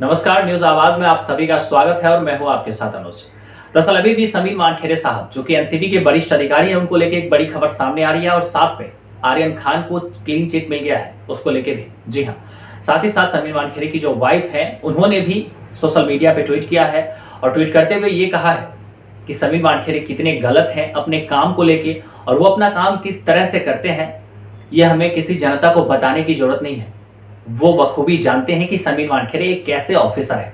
नमस्कार, न्यूज आवाज में आप सभी का स्वागत है और मैं हूं आपके साथ अनुज। दरअसल अभी भी समीर मानखेड़े साहब जो कि एनसीबी के वरिष्ठ अधिकारी हैं, उनको लेकर एक बड़ी खबर सामने आ रही है और साथ में आर्यन खान को क्लीन चिट मिल गया है उसको लेके भी। जी हाँ, साथ ही साथ समीर मानखेड़े की जो वाइफ है उन्होंने भी सोशल मीडिया पे ट्वीट किया है और ट्वीट करते हुए ये कहा है कि समीर मानखेड़े कितने गलत हैं अपने काम को लेके और वो अपना काम किस तरह से करते हैं ये हमें किसी जनता को बताने की जरूरत नहीं है। वो बखूबी जानते हैं कि समीर मानखेड़े एक कैसे ऑफिसर है।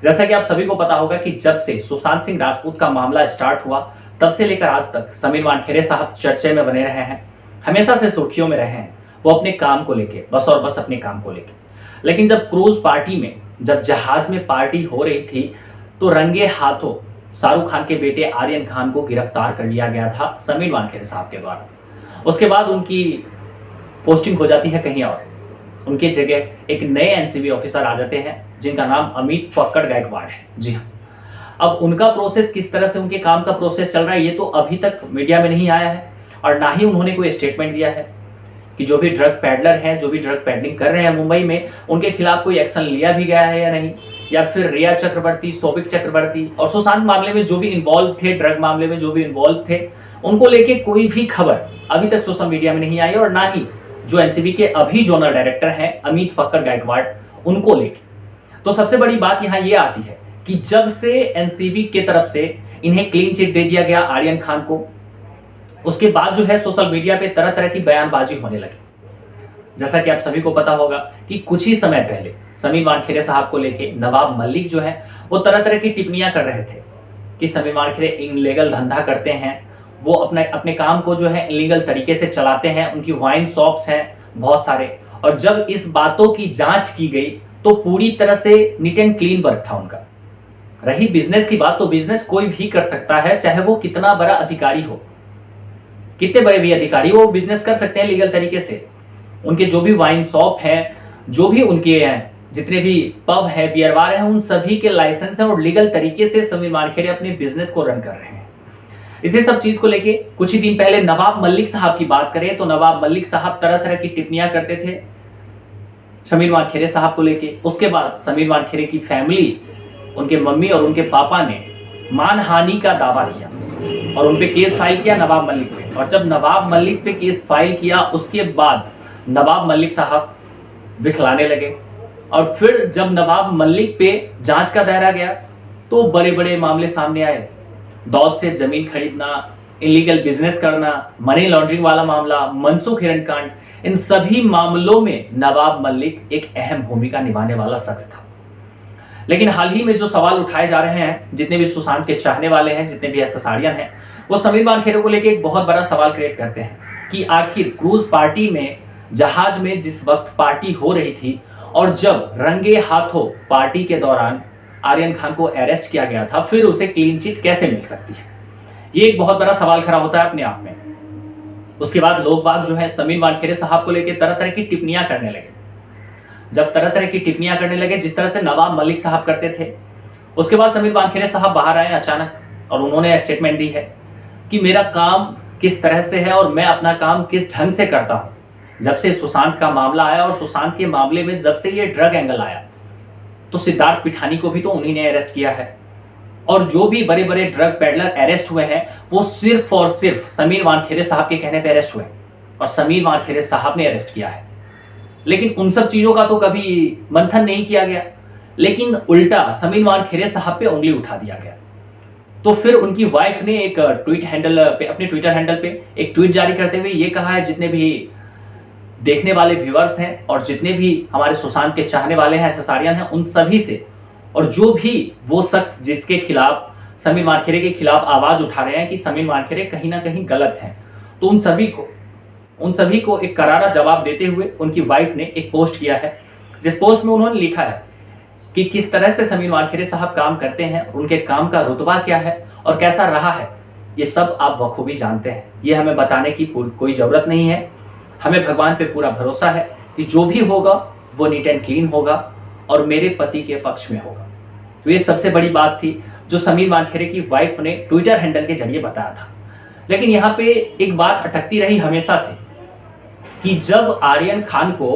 जैसा कि आप सभी को पता होगा कि जब से सुशांत सिंह राजपूत का मामला स्टार्ट हुआ तब से लेकर आज तक समीर मानखेड़े साहब चर्चे में बने रहे हैं, हमेशा से सुर्खियों में रहे हैं। वो अपने काम को लेके बस और बस अपने काम को लेके। लेकिन जब क्रूज पार्टी में जब जहाज में पार्टी हो रही थी तो रंगे हाथों शाहरुख खान के बेटे आर्यन खान को गिरफ्तार कर लिया गया था समीर मानखेड़े साहब के द्वारा। उसके बाद उनकी पोस्टिंग हो जाती है कहीं और, उनकी जगह एक नए एनसीबी ऑफिसर आ जाते हैं जिनका नाम अमित फक्कड़ गायकवाड़ है। जी हाँ, अब उनका प्रोसेस किस तरह से उनके काम का प्रोसेस चल रहा है ये तो अभी तक मीडिया में नहीं आया है और ना ही उन्होंने कोई स्टेटमेंट दिया है कि जो भी ड्रग पैडलर हैं, जो भी ड्रग पैडलिंग कर रहे हैं मुंबई में, उनके खिलाफ कोई एक्शन लिया भी गया है या नहीं, या फिर रिया चक्रवर्ती, सौभिक चक्रवर्ती और सुशांत मामले में जो भी इन्वॉल्व थे, ड्रग मामले में जो भी इन्वॉल्व थे, उनको लेके कोई भी खबर अभी तक सोशल मीडिया में नहीं आई और ना ही जो एनसीबी के अभी जोनल डायरेक्टर हैं अमित फक्कड़ गायकवाड़ उनको लेके। तो सबसे बड़ी बात यहाँ ये आती है कि जब से एनसीबी के तरफ से इन्हें क्लीन चिट दे दिया गया आर्यन खान को, उसके बाद जो है सोशल मीडिया पे तरह तरह की बयानबाजी होने लगी। जैसा कि आप सभी को पता होगा कि कुछ ही समय पहले समीर मानखेड़े साहब को लेके नवाब मलिक जो है वो तरह तरह की टिप्पणियां कर रहे थे कि समीर मानखेड़े इनलीगल धंधा करते हैं, वो अपने काम को जो है इलीगल तरीके से चलाते हैं, उनकी वाइन शॉप्स हैं बहुत सारे। और जब इस बातों की जांच की गई तो पूरी तरह से नीट एंड क्लीन वर्क था उनका। रही बिजनेस की बात तो बिजनेस कोई भी कर सकता है, चाहे वो कितना बड़ा अधिकारी हो, कितने बड़े भी अधिकारी वो बिजनेस कर सकते हैं लीगल तरीके से। उनके जो भी वाइन शॉप है, जो भी उनके हैं, जितने भी पब है, बियर बार है, उन सभी के लाइसेंस है और लीगल तरीके से समीर मानखेड़े अपने बिजनेस को रन कर रहे हैं। इसी सब चीज को लेके कुछ ही दिन पहले नवाब मलिक साहब की बात करें तो नवाब मलिक साहब तरह तरह की टिप्पणियां करते थे समीर मानखेड़े साहब को लेके। उसके बाद समीर मानखेड़े की फैमिली, उनके मम्मी और उनके पापा ने मानहानि का दावा किया और उनपे केस फाइल किया नवाब मलिक पे। और जब नवाब मलिक पे केस फाइल किया उसके बाद नवाब मलिक साहब बिखलाने लगे और फिर जब नवाब मलिक पे जांच का दायरा गया तो बड़े बड़े मामले सामने आए। दौद से जमीन खरीदना, इलीगल बिजनेस करना, मनी लॉन्ड्रिंग वाला मामला, मनसुख हिरण कांड, इन सभी मामलों में नवाब मलिक एक अहम भूमिका निभाने वाला शख्स था। लेकिन हाल ही में जो सवाल उठाए जा रहे हैं, जितने भी सुशांत के चाहने वाले हैं, जितने भी एसएसआरियन हैं, वो समीर मानखेड़े को लेकर एक बहुत बड़ा सवाल क्रिएट करते हैं कि आखिर क्रूज पार्टी में, जहाज में जिस वक्त पार्टी हो रही थी और जब रंगे हाथों पार्टी के दौरान आर्यन खान को अरेस्ट किया गया था, फिर उसे क्लीन चिट कैसे मिल सकती है? ये एक बहुत बड़ा सवाल खड़ा होता है अपने आप में। उसके बाद लोग बाग जो है समीर मानखेड़े साहब को लेकर तरह तरह की टिप्पणियां करने लगे। जब तरह तरह की टिप्पणियां करने लगे जिस तरह से नवाब मलिक साहब करते थे, उसके बाद समीर मानखेड़े साहब बाहर आए अचानक और उन्होंने स्टेटमेंट दी है कि मेरा काम किस तरह से है और मैं अपना काम किस ढंग से करता हूं। जब से सुशांत का मामला आया और सुशांत के मामले में जब से ये ड्रग एंगल आया तो सिद्धार्थ पिठानी को भी तो उन्हीं ने अरेस्ट किया है और जो भी बड़े बड़े ड्रग पैडलर अरेस्ट हुए हैं वो सिर्फ और सिर्फ समीर मानखेड़े साहब के कहने पे अरेस्ट हुए और समीर मानखेड़े साहब ने अरेस्ट किया है। लेकिन उन सब चीजों का तो कभी मंथन नहीं किया गया, लेकिन उल्टा समीर मानखेड़े साहब पे उंगली उठा दिया गया। तो फिर उनकी वाइफ ने एक ट्वीट हैंडल पे, अपने ट्विटर हैंडल पे एक ट्वीट जारी करते हुए ये कहा है, जितने भी देखने वाले व्यूअर्स हैं और जितने भी हमारे सुशांत के चाहने वाले हैं, एसएसआरियन हैं, उन सभी से, और जो भी वो शख्स जिसके खिलाफ समीर मानखेड़े के खिलाफ आवाज उठा रहे हैं कि समीर मानखेड़े कहीं ना कहीं गलत हैं, तो उन सभी को एक करारा जवाब देते हुए उनकी वाइफ ने एक पोस्ट किया है, जिस पोस्ट में उन्होंने लिखा है कि किस तरह से समीर मानखेड़े साहब काम करते हैं, उनके काम का रुतबा क्या है और कैसा रहा है, ये सब आप बखूबी जानते हैं। ये हमें बताने की कोई जरूरत नहीं है। हमें भगवान पे पूरा भरोसा है कि जो भी होगा वो नीट एंड क्लीन होगा और मेरे पति के पक्ष में होगा। तो ये सबसे बड़ी बात थी जो समीर मानखेड़े की वाइफ ने ट्विटर हैंडल के जरिए बताया था। लेकिन यहाँ पे एक बात अटकती रही हमेशा से कि जब आर्यन खान को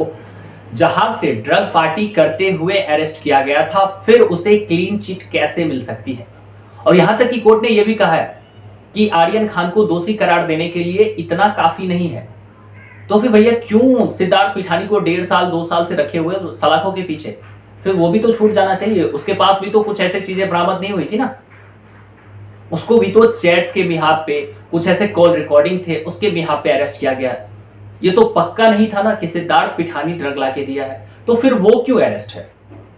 जहाज से ड्रग पार्टी करते हुए अरेस्ट किया गया था, फिर उसे क्लीन चिट कैसे मिल सकती है? और यहां तक कि कोर्ट ने यह भी कहा है कि आर्यन खान को दोषी करार देने के लिए इतना काफी नहीं है। तो फिर भैया क्यों सिद्धार्थ पिठानी को 1.5 साल 2 साल से रखे हुए सलाखों के पीछे? फिर वो भी तो छूट जाना चाहिए। उसके पास भी तो कुछ ऐसी चीजें बरामद नहीं हुई थी ना। उसको भी तो चैट्स के बिहाफ पे, कुछ ऐसे कॉल रिकॉर्डिंग थे, उसके बिहाफ पे अरेस्ट किया गया। ये तो पक्का नहीं था ना कि सिद्धार्थ पिठानी ड्रग ला के दिया है। तो फिर वो क्यों अरेस्ट है?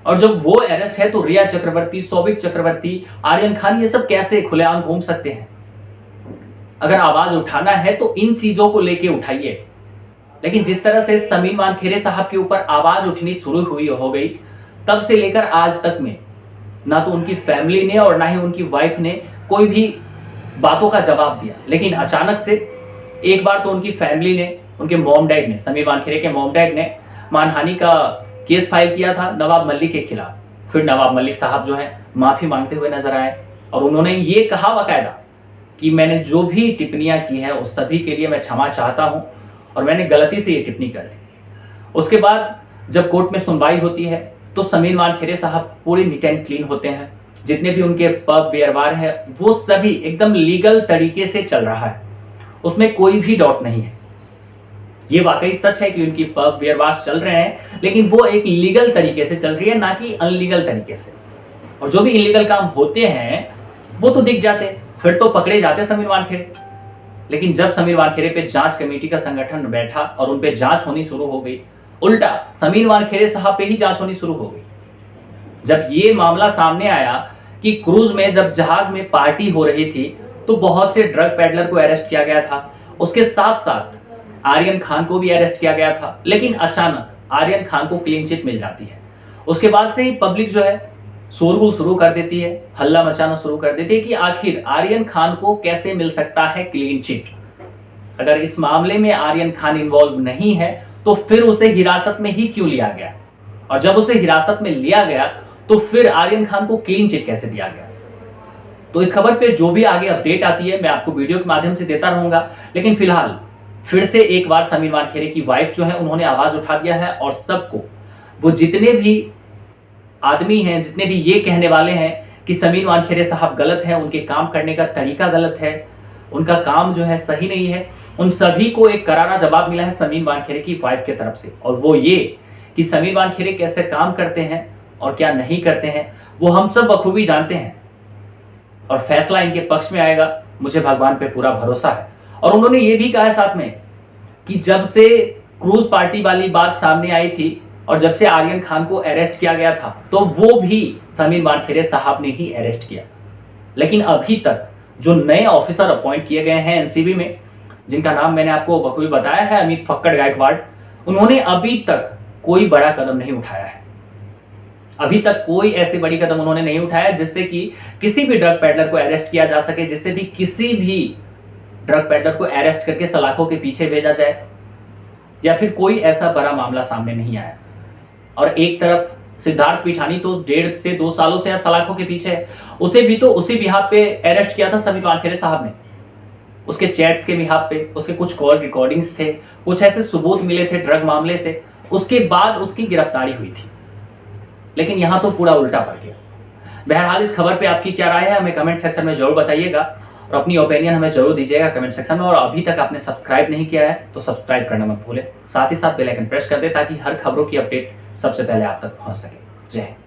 और जब वो अरेस्ट है तो रिया चक्रवर्ती, सौविक चक्रवर्ती, आर्यन खान, ये सब कैसे खुलेआम घूम सकते हैं? अगर आवाज उठाना है तो इन चीजों को लेके उठाइए। लेकिन जिस तरह से समीर मानखेड़े साहब के ऊपर आवाज उठनी शुरू हुई हो गई, तब से लेकर आज तक में ना तो उनकी फैमिली ने और ना ही उनकी वाइफ ने कोई भी बातों का जवाब दिया। लेकिन अचानक से एक बार तो उनकी फैमिली ने, उनके मॉम डैड ने, समीर मानखेड़े के मॉम डैड ने मानहानि का केस फाइल किया था नवाब मलिक के खिलाफ। फिर नवाब मलिक साहब जो है माफी मांगते हुए नजर आए और उन्होंने ये कहा बाकायदा कि मैंने जो भी टिप्पणियां की हैं उस सभी के लिए मैं क्षमा चाहता हूं और मैंने गलती से ये टिप्पणी कर दी। उसके बाद जब कोर्ट में सुनवाई होती है तो समीर मानखेड़े साहब पूरे नीट एंड क्लीन होते हैं। जितने भी उनके पब व्यवहार है वो सभी एकदम लीगल तरीके से चल रहा है, उसमें कोई भी डाउट नहीं है। ये वाकई सच है कि उनकी पब व्यवहार चल रहे हैं, लेकिन वो एक लीगल तरीके से चल रही है, ना कि अनलीगल तरीके से। और जो भी इलीगल काम होते हैं वो तो दिख जाते, फिर तो पकड़े जाते समीर मानखेड़े। लेकिन जब समीर मानखेड़े पे जांच कमेटी का संगठन बैठा और उन पे जांच होनी शुरू हो गई, उल्टा समीर मानखेड़े साहब पे ही जांच होनी शुरू हो गई। जब ये मामला सामने आया कि क्रूज में जब जहाज में पार्टी हो रही थी तो बहुत से ड्रग पेडलर को अरेस्ट किया गया था, उसके साथ साथ आर्यन खान को भी अरेस्ट किया गया था। लेकिन अचानक आर्यन खान को क्लीन चिट मिल जाती है। उसके बाद से ही पब्लिक जो है शोरगुल शुरू कर देती है, हल्ला मचाना शुरू कर देती है कि आखिर आर्यन खान को कैसे मिल सकता है क्लीन चिट। अगर इस मामले में आर्यन खान इन्वॉल्व नहीं है तो फिर उसे हिरासत में ही क्यों लिया गया? और जब उसे हिरासत में लिया गया तो फिर आर्यन खान को क्लीन चिट कैसे दिया गया? तो इस खबर पे जो भी आगे अपडेट आती है मैं आपको वीडियो के माध्यम से देता रहूंगा। लेकिन फिलहाल फिर से एक बार समीर मानखेड़े की वाइफ जो है उन्होंने आवाज उठा दिया है और सबको, वो जितने भी आदमी हैं, जितने भी ये कहने वाले हैं कि समीर मानखेड़े साहब गलत हैं, उनके काम करने का तरीका गलत है, उनका काम जो है सही नहीं है, उन सभी को एक करारा जवाब मिला है समीर मानखेड़े की वाइफ की तरफ से। और वो ये कि समीर मानखेड़े कैसे काम करते हैं और क्या नहीं करते हैं वो हम सब बखूबी जानते हैं और फैसला इनके पक्ष में आएगा, मुझे भगवान पे पूरा भरोसा है। और उन्होंने ये भी कहा साथ में कि जब से क्रूज पार्टी वाली बात सामने आई थी और जब से आर्यन खान को अरेस्ट किया गया था तो वो भी समीर मानखेड़े साहब ने ही अरेस्ट किया। लेकिन अभी तक जो नए ऑफिसर अपॉइंट किए गए हैं एनसीबी में, जिनका नाम मैंने आपको बखूबी बताया है, अमित फक्कड़ गायकवाड़, उन्होंने अभी तक कोई बड़ा कदम नहीं उठाया है। अभी तक कोई ऐसी बड़ी कदम उन्होंने नहीं उठाया जिससे कि किसी भी ड्रग पेडलर को अरेस्ट किया जा सके, जिससे भी किसी भी ड्रग पेडलर को अरेस्ट करके सलाखों के पीछे भेजा जाए, या फिर कोई ऐसा बड़ा मामला सामने नहीं आया। और एक तरफ सिद्धार्थ पिठानी तो 1.5 से 2 सालों से सलाखों के पीछे है, उसे भी तो उसी बिहाफ पे अरेस्ट किया था समीर मानखेड़े साहब ने। उसके चैट्स के बिहाफ पे, उसके कुछ कॉल रिकॉर्डिंग्स थे, कुछ ऐसे सबूत मिले थे ड्रग मामले से, उसके बाद उसकी गिरफ्तारी हुई थी। लेकिन यहां तो पूरा उल्टा पड़ गया। बहरहाल इस खबर पे आपकी क्या राय है हमें कमेंट सेक्शन में जरूर बताइएगा और अपनी ओपिनियन हमें जरूर दीजिएगा कमेंट सेक्शन में। और अभी तक आपने सब्सक्राइब नहीं किया है तो सब्सक्राइब करना मत भूलें, साथ ही साथ बेल आइकन प्रेस कर दे ताकि हर खबरों की अपडेट सबसे पहले आप तक पहुंच सके। जय हिंद।